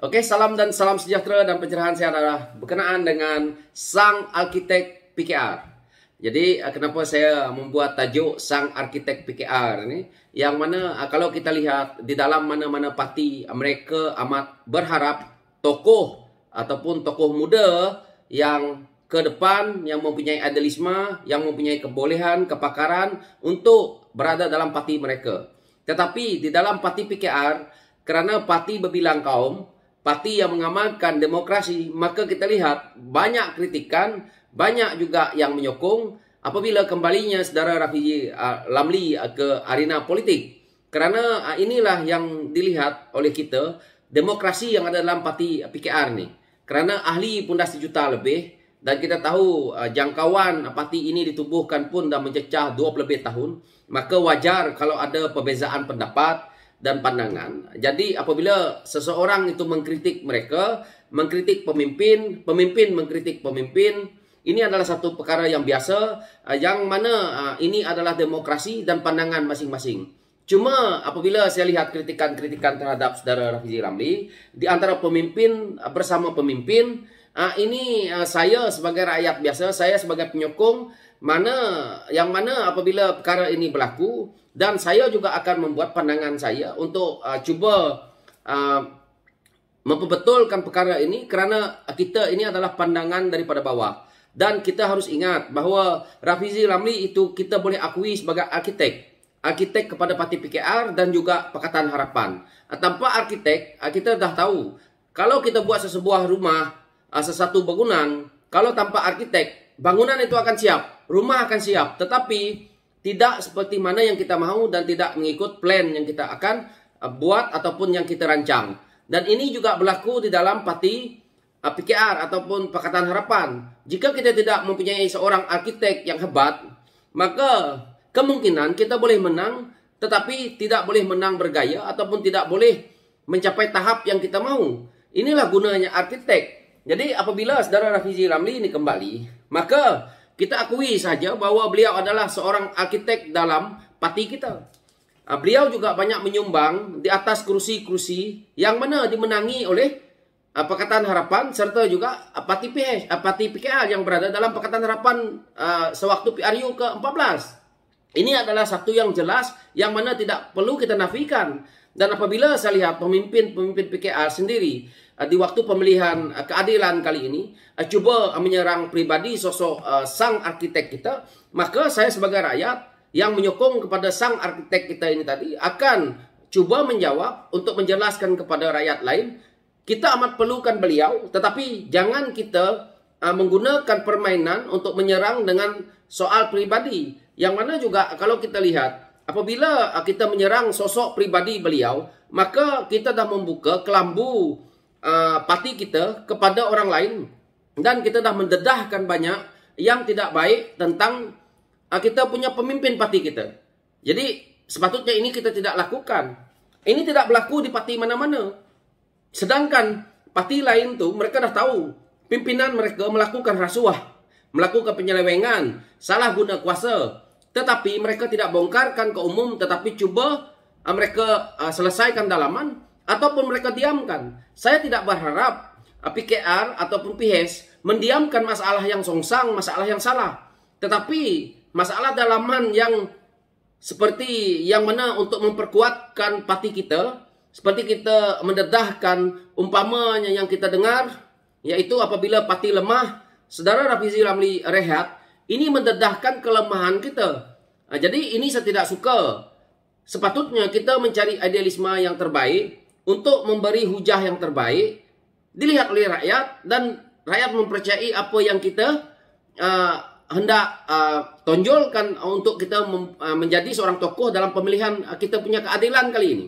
Oke, salam dan salam sejahtera dan pencerahan saya adalah berkenaan dengan Sang Arkitek PKR. Jadi, kenapa saya membuat tajuk Sang Arkitek PKR ini? Yang mana kalau kita lihat di dalam mana-mana parti, mereka amat berharap tokoh ataupun tokoh muda yang ke depan, yang mempunyai idealisme, yang mempunyai kebolehan, kepakaran untuk berada dalam parti mereka. Tetapi di dalam parti PKR, kerana parti berbilang kaum, parti yang mengamalkan demokrasi, maka kita lihat banyak kritikan, banyak juga yang menyokong apabila kembalinya saudara Rafizi Ramli ke arena politik. Kerana inilah yang dilihat oleh kita, demokrasi yang ada dalam parti PKR ni. Kerana ahli pun dah 1 juta lebih, dan kita tahu jangkauan parti ini ditubuhkan pun dah mencecah 20 lebih tahun, maka wajar kalau ada perbezaan pendapat dan pandangan. Jadi apabila seseorang itu mengkritik mereka, mengkritik pemimpin, pemimpin mengkritik pemimpin, ini adalah satu perkara yang biasa, yang mana ini adalah demokrasi dan pandangan masing-masing. Cuma apabila saya lihat kritikan-kritikan terhadap saudara Rafizi Ramli, di antara pemimpin bersama pemimpin, ini saya sebagai rakyat biasa, saya sebagai penyokong, yang mana apabila perkara ini berlaku, dan saya juga akan membuat pandangan saya untuk cuba memperbetulkan perkara ini, kerana kita ini adalah pandangan daripada bawah. Dan kita harus ingat bahawa Rafizi Ramli itu kita boleh akui sebagai arkitek kepada parti PKR dan juga Pakatan Harapan. Tanpa arkitek, kita dah tahu, kalau kita buat sesebuah rumah, sesuatu bangunan, kalau tanpa arkitek, bangunan itu akan siap, rumah akan siap, tetapi tidak seperti mana yang kita mahu dan tidak mengikut plan yang kita akan buat ataupun yang kita rancang. Dan ini juga berlaku di dalam parti PKR ataupun Pakatan Harapan. Jika kita tidak mempunyai seorang arkitek yang hebat, maka kemungkinan kita boleh menang, tetapi tidak boleh menang bergaya ataupun tidak boleh mencapai tahap yang kita mahu. Inilah gunanya arkitek. Jadi apabila saudara Rafizi Ramli ini kembali, maka kita akui saja bahawa beliau adalah seorang arkitek dalam parti kita. Beliau juga banyak menyumbang di atas kursi-kursi yang mana dimenangi oleh Pakatan Harapan serta juga parti PKR yang berada dalam Pakatan Harapan sewaktu PRU ke-14. Ini adalah satu yang jelas yang mana tidak perlu kita nafikan. Dan apabila saya lihat pemimpin-pemimpin PKR sendiri di waktu pemilihan keadilan kali ini cuba menyerang pribadi sosok sang arkitek kita, maka saya sebagai rakyat yang menyokong kepada sang arkitek kita ini tadi akan cuba menjawab untuk menjelaskan kepada rakyat lain, kita amat perlukan beliau, tetapi jangan kita menggunakan permainan untuk menyerang dengan soal pribadi. Yang mana juga kalau kita lihat, apabila kita menyerang sosok pribadi beliau, maka kita dah membuka kelambu parti kita kepada orang lain, dan kita dah mendedahkan banyak yang tidak baik tentang kita punya pemimpin parti kita. Jadi sepatutnya ini kita tidak lakukan. Ini tidak berlaku di parti mana-mana. Sedangkan parti lain tu mereka dah tahu pimpinan mereka melakukan rasuah, melakukan penyelewengan, salah guna kuasa, tetapi mereka tidak bongkarkan ke umum, tetapi cuba mereka selesaikan dalaman ataupun mereka diamkan. Saya tidak berharap PKR ataupun PHS mendiamkan masalah yang songsang, masalah yang salah. Tetapi masalah dalaman yang seperti yang mana untuk memperkuatkan parti kita, seperti kita mendedahkan umpamanya yang kita dengar, yaitu apabila parti lemah, saudara Rafizi Ramli rehat, ini mendedahkan kelemahan kita. Jadi ini saya tidak suka. Sepatutnya kita mencari idealisme yang terbaik untuk memberi hujah yang terbaik, dilihat oleh rakyat, dan rakyat mempercayai apa yang kita hendak tonjolkan untuk kita menjadi seorang tokoh dalam pemilihan kita punya keadilan kali ini.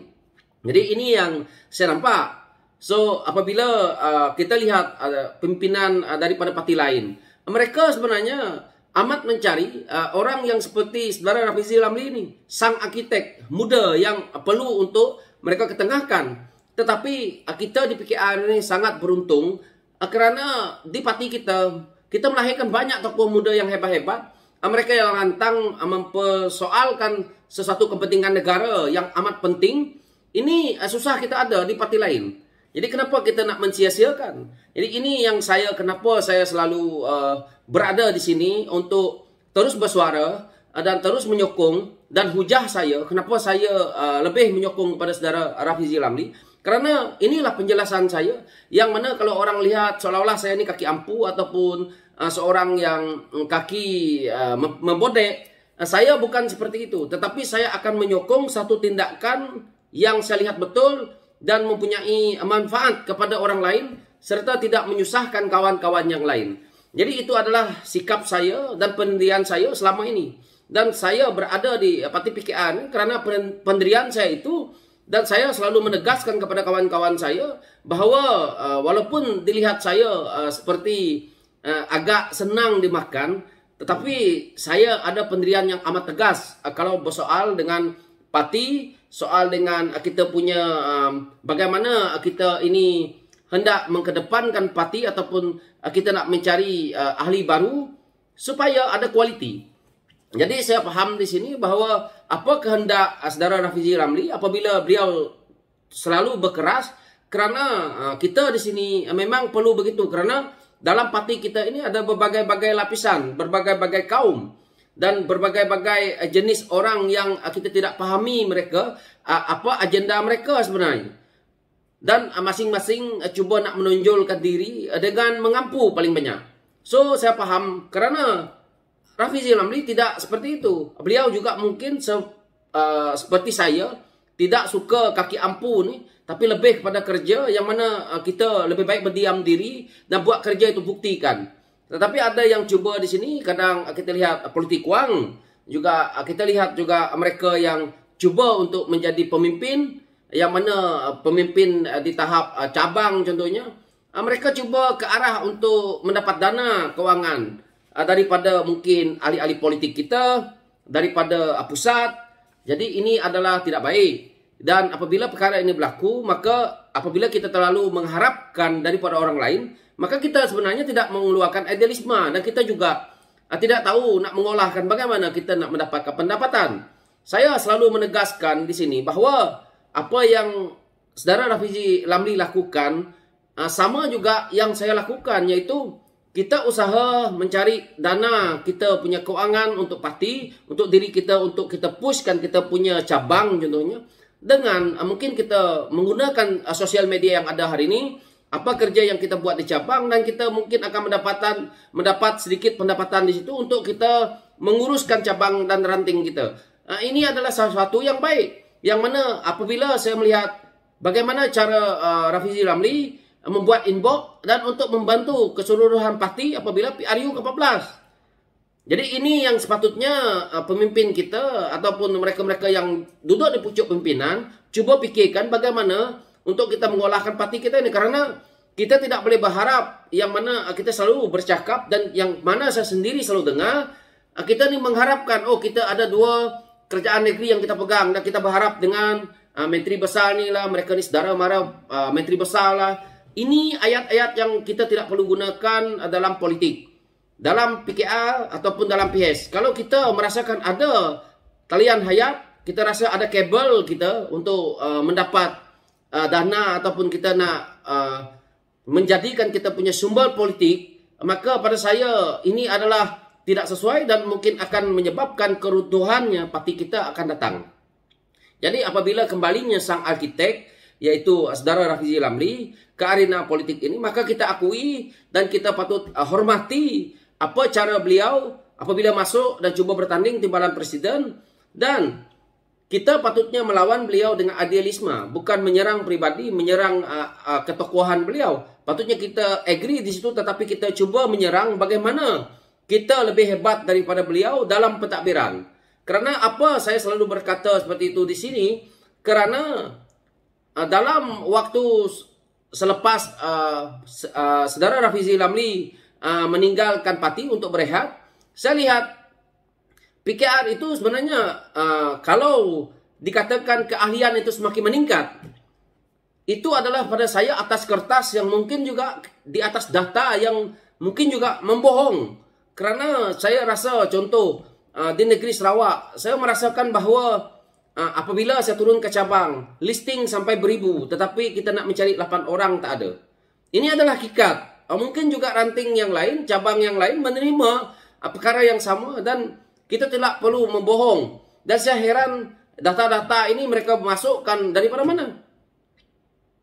Jadi ini yang saya nampak. So apabila kita lihat pimpinan daripada parti lain, mereka sebenarnya amat mencari orang yang seperti saudara Rafizi Ramli ini, sang arkitek muda yang perlu untuk mereka ketengahkan. Tetapi kita di PKR ini sangat beruntung kerana di parti kita melahirkan banyak tokoh muda yang hebat-hebat. Mereka yang lantang mempersoalkan sesuatu kepentingan negara yang amat penting. Ini susah kita ada di parti lain. Jadi kenapa kita nak mensia-siakan? Jadi ini yang kenapa saya selalu berada di sini untuk terus bersuara dan terus menyokong, dan hujah saya kenapa saya lebih menyokong kepada saudara Rafizi Ramli. Karena inilah penjelasan saya, yang mana kalau orang lihat seolah-olah saya ini kaki ampu ataupun seorang yang kaki membodek, saya bukan seperti itu. Tetapi saya akan menyokong satu tindakan yang saya lihat betul dan mempunyai manfaat kepada orang lain, serta tidak menyusahkan kawan-kawan yang lain. Jadi itu adalah sikap saya dan pendirian saya selama ini. Dan saya berada di Parti PKR karena pendirian saya itu. Dan saya selalu menegaskan kepada kawan-kawan saya bahwa walaupun dilihat saya seperti agak senang dimakan, tetapi saya ada pendirian yang amat tegas kalau bersoal dengan parti, soal dengan kita punya bagaimana kita ini hendak mengedepankan parti ataupun kita nak mencari ahli baru supaya ada kualiti. Jadi saya paham di sini bahwa apa kehendak saudara Rafizi Ramli apabila beliau selalu berkeras, kerana kita di sini memang perlu begitu, kerana dalam parti kita ini ada berbagai-bagai lapisan, berbagai-bagai kaum dan berbagai-bagai jenis orang yang kita tidak pahami mereka apa agenda mereka sebenarnya. Dan masing-masing cuba nak menonjolkan diri dengan mengampu paling banyak. So saya paham kerana Rafizi Ramli tidak seperti itu. Beliau juga mungkin seperti saya, tidak suka kaki ampu ni, tapi lebih kepada kerja yang mana kita lebih baik berdiam diri dan buat kerja itu buktikan. Tetapi ada yang cuba di sini, kadang kita lihat politik wang, juga kita lihat juga mereka yang cuba untuk menjadi pemimpin, yang mana pemimpin di tahap cabang contohnya, mereka cuba ke arah untuk mendapat dana kewangan daripada mungkin ahli-ahli politik kita, daripada pusat. Jadi ini adalah tidak baik. Dan apabila perkara ini berlaku, maka apabila kita terlalu mengharapkan daripada orang lain, maka kita sebenarnya tidak mengeluarkan idealisme. Dan kita juga tidak tahu nak mengolahkan bagaimana kita nak mendapatkan pendapatan. Saya selalu menegaskan di sini bahawa apa yang saudara Rafizi Ramli lakukan, sama juga yang saya lakukan, yaitu kita usaha mencari dana, kita punya kewangan untuk parti, untuk diri kita, untuk kita pushkan kita punya cabang contohnya. Dengan mungkin kita menggunakan sosial media yang ada hari ini, apa kerja yang kita buat di cabang, dan kita mungkin akan mendapat sedikit pendapatan di situ untuk kita menguruskan cabang dan ranting kita. Ini adalah sesuatu yang baik, yang mana apabila saya melihat bagaimana cara Rafizi Ramli membuat inbox dan untuk membantu keseluruhan parti apabila PRU ke-14. Jadi ini yang sepatutnya pemimpin kita ataupun mereka-mereka yang duduk di pucuk pimpinan cuba fikirkan bagaimana untuk kita mengolahkan parti kita ini. Karena kita tidak boleh berharap, yang mana kita selalu bercakap dan yang mana saya sendiri selalu dengar, kita ni mengharapkan, oh kita ada 2 kerajaan negeri yang kita pegang dan kita berharap dengan menteri besar ni lah, mereka ni saudara mara menteri besar lah. Ini ayat-ayat yang kita tidak perlu gunakan dalam politik, dalam PKR ataupun dalam PS. Kalau kita merasakan ada talian hayat, kita rasa ada kabel kita untuk mendapat dana ataupun kita nak menjadikan kita punya sumber politik, maka pada saya ini adalah tidak sesuai dan mungkin akan menyebabkan keruntuhannya parti kita akan datang. Jadi apabila kembalinya sang arkitek, yaitu saudara Rafizi Ramli ke arena politik ini, maka kita akui dan kita patut hormati apa cara beliau apabila masuk dan cuba bertanding timbalan presiden, dan kita patutnya melawan beliau dengan idealisme, bukan menyerang pribadi, menyerang ketokohan beliau. Patutnya kita agree di situ, tetapi kita cuba menyerang bagaimana kita lebih hebat daripada beliau dalam pentadbiran. Kerana apa saya selalu berkata seperti itu di sini? Kerana dalam waktu selepas saudara Rafizi Ramli meninggalkan parti untuk berehat, saya lihat PKR itu sebenarnya kalau dikatakan keahlian itu semakin meningkat, itu adalah pada saya atas kertas yang mungkin juga di atas data yang mungkin juga membohong. Kerana saya rasa contoh di negeri Sarawak, saya merasakan bahawa apabila saya turun ke cabang, listing sampai beribu, tetapi kita nak mencari 8 orang tak ada. Ini adalah hakikat. Mungkin juga ranting yang lain, cabang yang lain menerima perkara yang sama dan kita tidak perlu membohong. Dan saya heran data-data ini mereka masukkan daripada mana?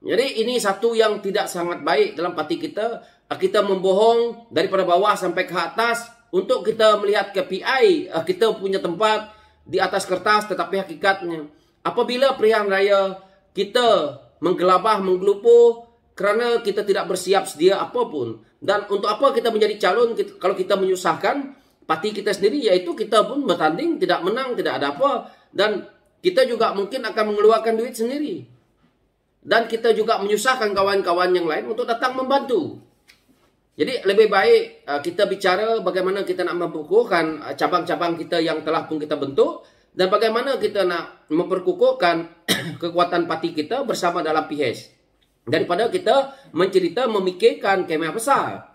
Jadi ini satu yang tidak sangat baik dalam parti kita. Kita membohong daripada bawah sampai ke atas untuk kita melihat KPI, kita punya tempat di atas kertas, tetapi hakikatnya apabila pilihan raya kita menggelabah, menggelupuh kerana kita tidak bersiap sedia apapun. Dan untuk apa kita menjadi calon kalau kita menyusahkan parti kita sendiri, yaitu kita pun bertanding, tidak menang, tidak ada apa. Dan kita juga mungkin akan mengeluarkan duit sendiri. Dan kita juga menyusahkan kawan-kawan yang lain untuk datang membantu. Jadi lebih baik kita bicara bagaimana kita nak memperkukuhkan cabang-cabang kita yang telah pun kita bentuk. Dan bagaimana kita nak memperkukuhkan kekuatan parti kita bersama dalam PHS. Daripada kita mencerita memikirkan kemah besar.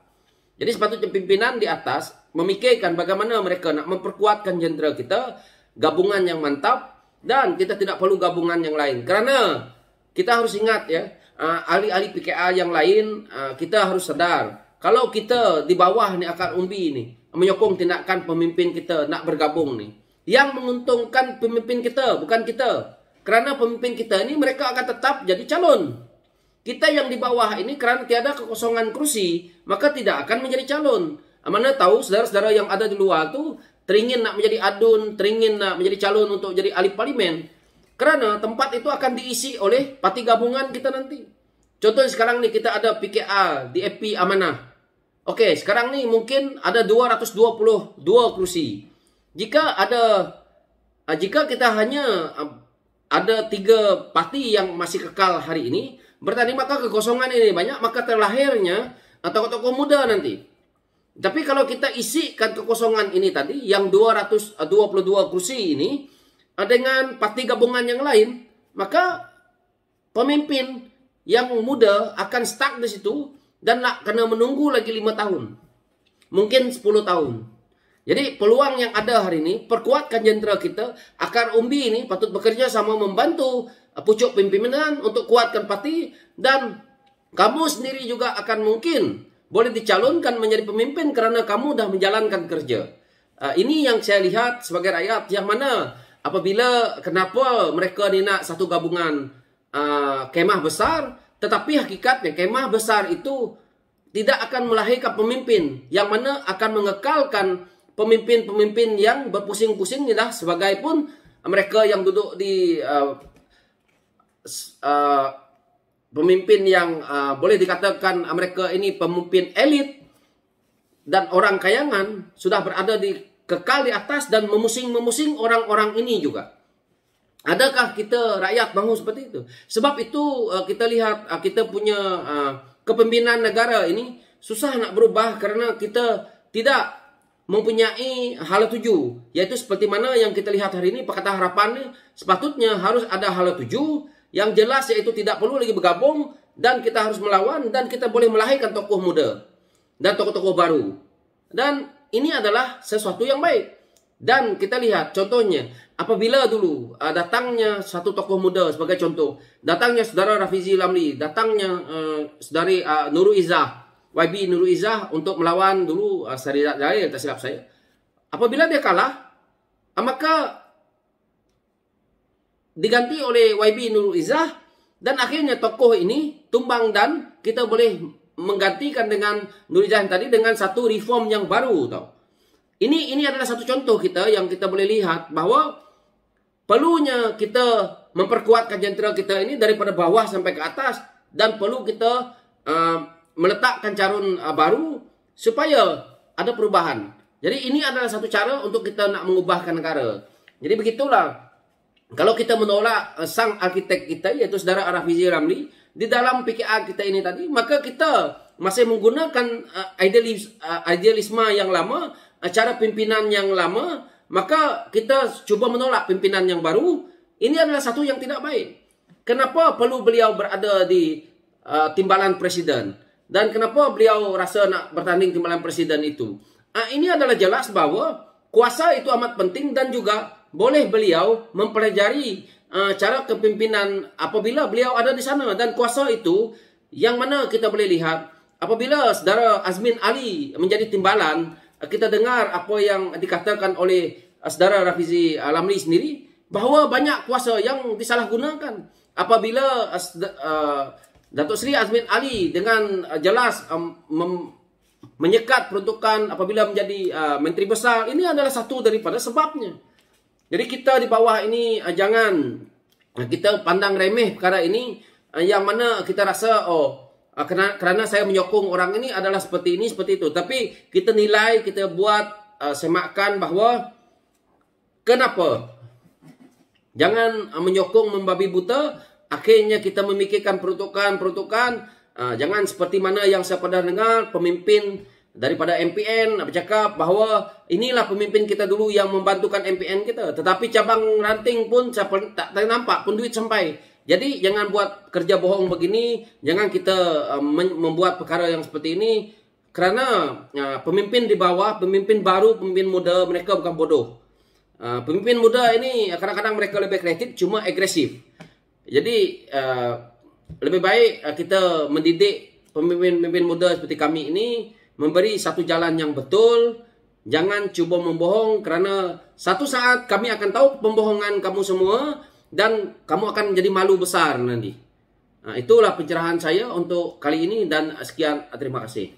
Jadi sepatutnya pimpinan di atas memikirkan bagaimana mereka nak memperkuatkan jentera kita. Gabungan yang mantap. Dan kita tidak perlu gabungan yang lain. Kerana kita harus ingat ya, ahli-ahli PKR yang lain kita harus sadar. Kalau kita di bawah ni akar umbi ni menyokong tindakan pemimpin kita nak bergabung ni, yang menguntungkan pemimpin kita bukan kita. Kerana pemimpin kita ni mereka akan tetap jadi calon. Kita yang di bawah ini kerana tiada kekosongan kursi, maka tidak akan menjadi calon. Mana tahu saudara-saudara yang ada di luar tu teringin nak menjadi adun, teringin nak menjadi calon untuk jadi ahli parlimen. Kerana tempat itu akan diisi oleh parti gabungan kita nanti. Contohnya sekarang ni kita ada PKR, DAP Amanah. Okey, sekarang ni mungkin ada 222 kursi. Jika kita hanya ada 3 parti yang masih kekal hari ini bertanding, maka kekosongan ini banyak, maka terlahirnya tokoh-tokoh muda nanti. Tapi kalau kita isikan kekosongan ini tadi yang 222 kursi ini dengan parti gabungan yang lain, maka pemimpin yang muda akan stuck di situ dan nak kena menunggu lagi 5 tahun. Mungkin 10 tahun. Jadi peluang yang ada hari ini, perkuatkan jentera kita. Akar umbi ini patut bekerja sama membantu pucuk pimpinan untuk kuatkan parti. Dan kamu sendiri juga akan mungkin boleh dicalonkan menjadi pemimpin kerana kamu dah menjalankan kerja. Ini yang saya lihat sebagai rakyat, yang mana apabila kenapa mereka ni nak satu gabungan kemah besar, tetapi hakikatnya kemah besar itu tidak akan melahirkan pemimpin yang mana akan mengekalkan pemimpin-pemimpin yang berpusing-pusing ni lah, sebagai pun mereka yang duduk di pemimpin yang boleh dikatakan mereka ini pemimpin elit dan orang kayangan sudah berada di kekal di atas dan memusing-memusing orang-orang ini juga. Adakah kita rakyat mahu seperti itu? Sebab itu kita lihat kita punya kepimpinan negara ini susah nak berubah kerana kita tidak mempunyai hala tuju. Yaitu seperti mana yang kita lihat hari ini, Pakatan Harapan ini sepatutnya harus ada hala tuju yang jelas, yaitu tidak perlu lagi bergabung dan kita harus melawan dan kita boleh melahirkan tokoh muda dan tokoh-tokoh baru. Dan ini adalah sesuatu yang baik. Dan kita lihat contohnya, apabila dulu datangnya satu tokoh muda sebagai contoh, datangnya saudara Rafizi Lamli, datangnya saudari Nurul Izzah, YB Nurul Izzah untuk melawan dulu Saridat Jaya, tak silap saya. Apabila dia kalah, maka diganti oleh YB Nurul Izzah dan akhirnya tokoh ini tumbang dan kita boleh menggantikan dengan Nurul Izzah tadi dengan satu reform yang baru tau. Ini adalah satu contoh kita yang kita boleh lihat bahawa perlunya kita memperkuatkan jentera kita ini daripada bawah sampai ke atas, dan perlu kita meletakkan calon baru supaya ada perubahan. Jadi ini adalah satu cara untuk kita nak mengubahkan negara. Jadi begitulah. Kalau kita menolak sang arkitek kita, yaitu saudara Rafizi Ramli, di dalam PKR kita ini tadi, maka kita masih menggunakan idealisme yang lama, cara pimpinan yang lama, maka kita cuba menolak pimpinan yang baru. Ini adalah satu yang tidak baik. Kenapa perlu beliau berada di timbalan presiden? Dan kenapa beliau rasa nak bertanding timbalan presiden itu? Ini adalah jelas bahawa kuasa itu amat penting dan juga boleh beliau mempelajari cara kepimpinan apabila beliau ada di sana. Dan kuasa itu yang mana kita boleh lihat apabila saudara Azmin Ali menjadi timbalan, kita dengar apa yang dikatakan oleh saudara Rafizi Lamli sendiri, bahawa banyak kuasa yang disalahgunakan. Apabila Datuk Seri Azmin Ali dengan jelas menyekat peruntukan apabila menjadi Menteri Besar, ini adalah satu daripada sebabnya. Jadi kita di bawah ini jangan kita pandang remeh perkara ini, yang mana kita rasa kerana saya menyokong orang ini adalah seperti ini, seperti itu. Tapi kita nilai, kita buat semakkan bahawa kenapa jangan menyokong membabi buta. Akhirnya kita memikirkan peruntukan. Jangan seperti mana yang saya pernah dengar pemimpin daripada MPN bercakap bahawa inilah pemimpin kita dulu yang membantukan MPN kita. Tetapi cabang ranting pun saya tak nampak pun duit sampai. Jadi jangan buat kerja bohong begini. Jangan kita membuat perkara yang seperti ini. Kerana pemimpin di bawah, pemimpin baru, pemimpin muda, mereka bukan bodoh. Pemimpin muda ini kadang-kadang mereka lebih kreatif, cuma agresif. Jadi lebih baik kita mendidik pemimpin-pemimpin muda seperti kami ini, memberi satu jalan yang betul. Jangan cuba membohong, kerana satu saat kami akan tahu pembohongan kamu semua dan kamu akan menjadi malu besar nanti. Itulah pencerahan saya untuk kali ini dan sekian, terima kasih.